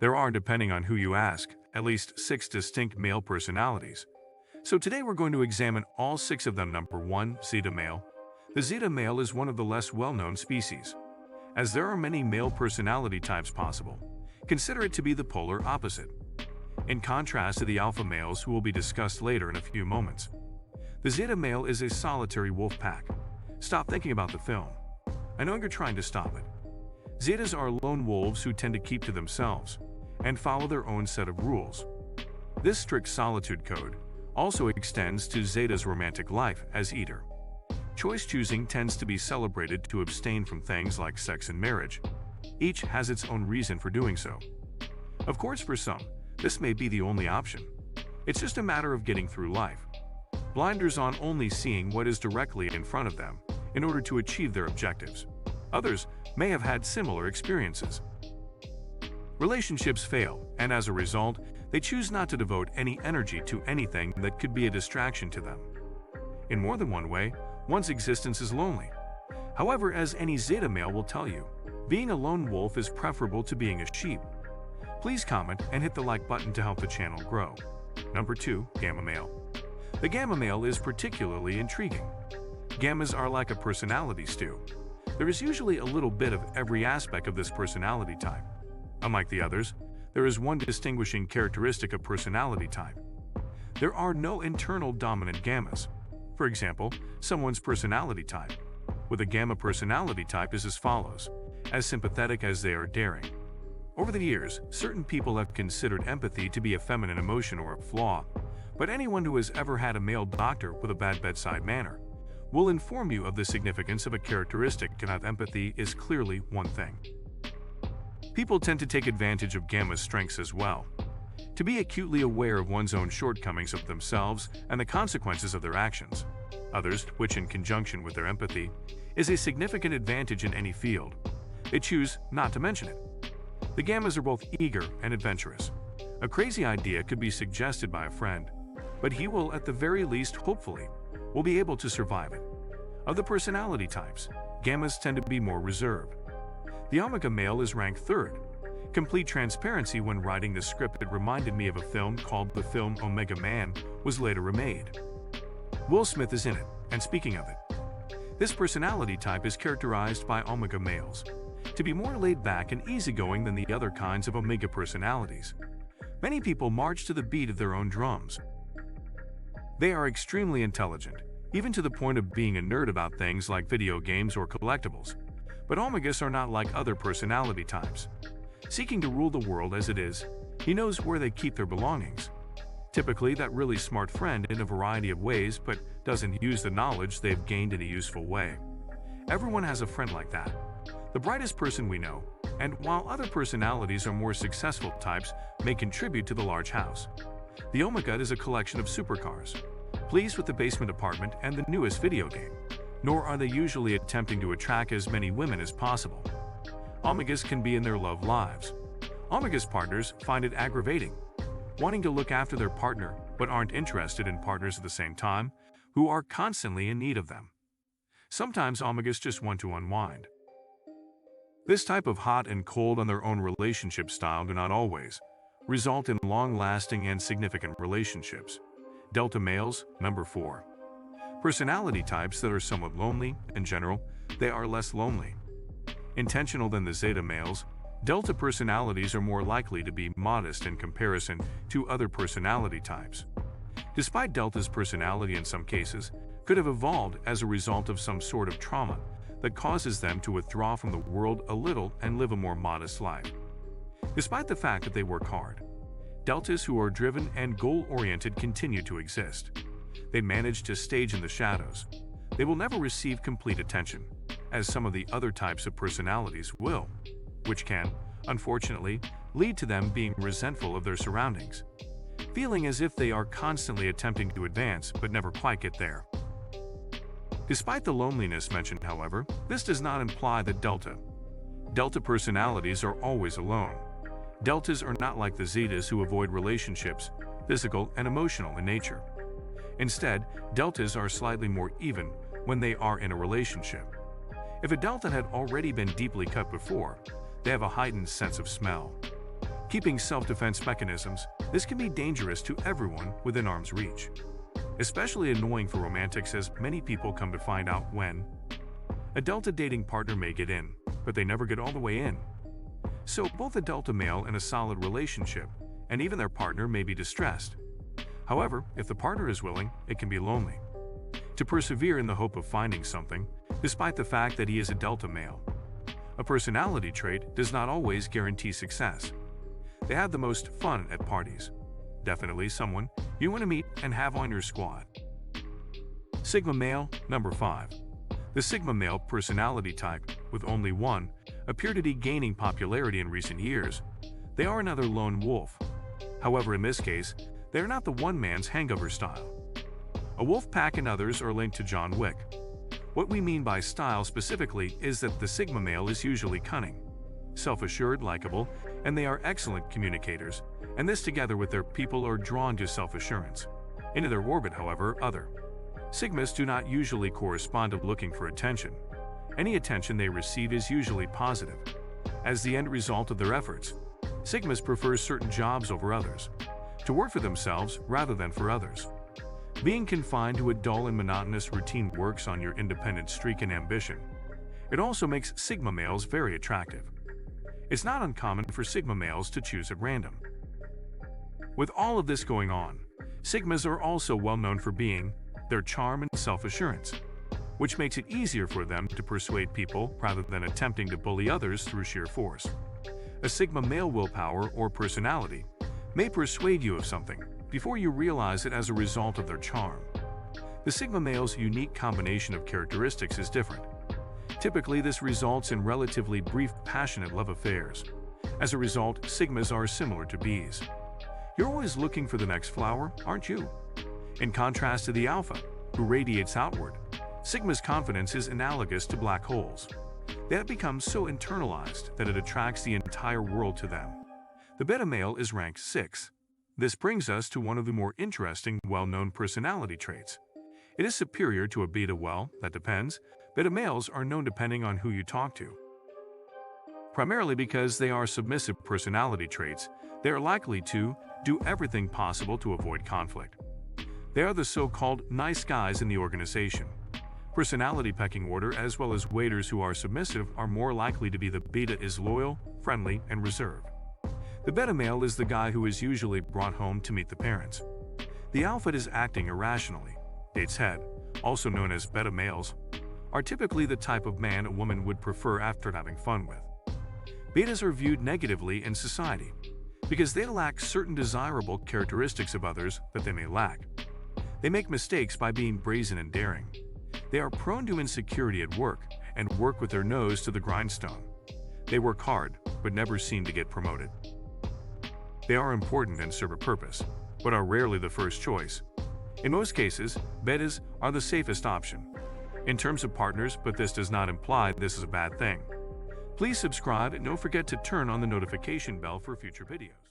There are, depending on who you ask, at least 6 distinct male personalities. So today we're going to examine all 6 of them. Number 1. Zeta Male. The Zeta Male is one of the less well-known species. As there are many male personality types possible, consider it to be the polar opposite. In contrast to the alpha males who will be discussed later in a few moments. The Zeta Male is a solitary wolf pack. Stop thinking about the film. I know you're trying to stop it. Zetas are lone wolves who tend to keep to themselves and follow their own set of rules. This strict solitude code also extends to Zeta's romantic life as eater. Choice choosing tends to be celebrated to abstain from things like sex and marriage. Each has its own reason for doing so. Of course, for some, this may be the only option. It's just a matter of getting through life. Blinders on, only seeing what is directly in front of them in order to achieve their objectives. Others may have had similar experiences. Relationships fail, and as a result, they choose not to devote any energy to anything that could be a distraction to them. In more than one way, one's existence is lonely. However, as any Zeta Male will tell you, being a lone wolf is preferable to being a sheep. Please comment and hit the like button to help the channel grow. Number 2. Gamma Male. The Gamma Male is particularly intriguing. Gammas are like a personality stew. There is usually a little bit of every aspect of this personality type. Unlike the others, there is one distinguishing characteristic of personality type. There are no internal dominant gammas. For example, someone's personality type with a gamma personality type is as follows: as sympathetic as they are daring. Over the years, certain people have considered empathy to be a feminine emotion or a flaw, but anyone who has ever had a male doctor with a bad bedside manner will inform you of the significance of a characteristic, and that empathy is clearly one thing. People tend to take advantage of gamma's strengths as well. To be acutely aware of one's own shortcomings of themselves and the consequences of their actions. Others, which in conjunction with their empathy, is a significant advantage in any field. They choose not to mention it. The gammas are both eager and adventurous. A crazy idea could be suggested by a friend, but he will, at the very least, hopefully, will be able to survive it. Of the personality types, gammas tend to be more reserved. The Omega Male is ranked 3rd. Complete transparency, when writing the script, it reminded me of a film called The Film Omega Man was later remade. Will Smith is in it, and speaking of it, this personality type is characterized by Omega Males to be more laid back and easygoing than the other kinds of Omega personalities. Many people march to the beat of their own drums. They are extremely intelligent, even to the point of being a nerd about things like video games or collectibles. But Omegas are not like other personality types. Seeking to rule the world as it is, he knows where they keep their belongings. Typically that really smart friend in a variety of ways, but doesn't use the knowledge they've gained in a useful way. Everyone has a friend like that. The brightest person we know, and while other personalities are more successful types may contribute to the large house. The Omega is a collection of supercars, pleased with the basement apartment and the newest video game. Nor are they usually attempting to attract as many women as possible. Omegas can be in their love lives. Omegas partners find it aggravating, wanting to look after their partner but aren't interested in partners at the same time who are constantly in need of them. Sometimes Omegas just want to unwind. This type of hot and cold on their own relationship style do not always result in long-lasting and significant relationships. Delta Males. Number 4. Personality types that are somewhat lonely. In general, they are less lonely. Intentional than the Zeta Males, Delta personalities are more likely to be modest in comparison to other personality types. Despite Delta's personality in some cases could have evolved as a result of some sort of trauma that causes them to withdraw from the world a little and live a more modest life. Despite the fact that they work hard, Deltas who are driven and goal-oriented continue to exist. They manage to stage in the shadows. They will never receive complete attention, as some of the other types of personalities will, which can, unfortunately, lead to them being resentful of their surroundings, feeling as if they are constantly attempting to advance but never quite get there. Despite the loneliness mentioned, however, this does not imply that Delta personalities are always alone. Deltas are not like the Zetas who avoid relationships, physical and emotional in nature. Instead, Deltas are slightly more even when they are in a relationship. If a Delta had already been deeply cut before, they have a heightened sense of smell. Keeping self-defense mechanisms, this can be dangerous to everyone within arm's reach. Especially annoying for romantics, as many people come to find out when a delta dating partner may get in, but they never get all the way in. So both a delta male in a solid relationship and even their partner may be distressed. However, if the partner is willing, it can be lonely to persevere in the hope of finding something, despite the fact that he is a delta male. A personality trait does not always guarantee success. They have the most fun at parties. Definitely someone you want to meet and have on your squad. Sigma male, number 5. The Sigma male personality type, with only one, appear to be gaining popularity in recent years. They are another lone wolf. However, in this case, they are not the one man's hangover style. A wolf pack and others are linked to John Wick. What we mean by style specifically is that the Sigma male is usually cunning, self-assured, likable, and they are excellent communicators, and this together with their people are drawn to self-assurance. Into their orbit, however, other Sigmas do not usually correspond to looking for attention. Any attention they receive is usually positive. As the end result of their efforts, Sigmas prefer certain jobs over others, to work for themselves rather than for others. Being confined to a dull and monotonous routine works on your independent streak and ambition. It also makes Sigma males very attractive. It's not uncommon for Sigma males to choose at random. With all of this going on, Sigmas are also well known for being their charm and self-assurance, which makes it easier for them to persuade people rather than attempting to bully others through sheer force. A Sigma male willpower or personality may persuade you of something before you realize it as a result of their charm. The Sigma male's unique combination of characteristics is different. Typically, this results in relatively brief, passionate love affairs. As a result, Sigmas are similar to bees. You're always looking for the next flower, aren't you? In contrast to the Alpha, who radiates outward, Sigma's confidence is analogous to black holes. They have become so internalized that it attracts the entire world to them. The Beta male is ranked 6. This brings us to one of the more interesting, well-known personality traits. It is superior to a beta. Well, that depends. Beta males are known depending on who you talk to. Primarily because they are submissive personality traits, they are likely to do everything possible to avoid conflict. They are the so-called nice guys in the organization. Personality pecking order as well as waiters who are submissive are more likely to be the beta is loyal, friendly, and reserved. The beta male is the guy who is usually brought home to meet the parents. The alpha is acting irrationally. Date's head, also known as beta males, are typically the type of man a woman would prefer after having fun with. Betas are viewed negatively in society because they lack certain desirable characteristics of others that they may lack. They make mistakes by being brazen and daring. They are prone to insecurity at work and work with their nose to the grindstone. They work hard, but never seem to get promoted. They are important and serve a purpose, but are rarely the first choice. In most cases, betas are the safest option in terms of partners, but this does not imply this is a bad thing. Please subscribe and don't forget to turn on the notification bell for future videos.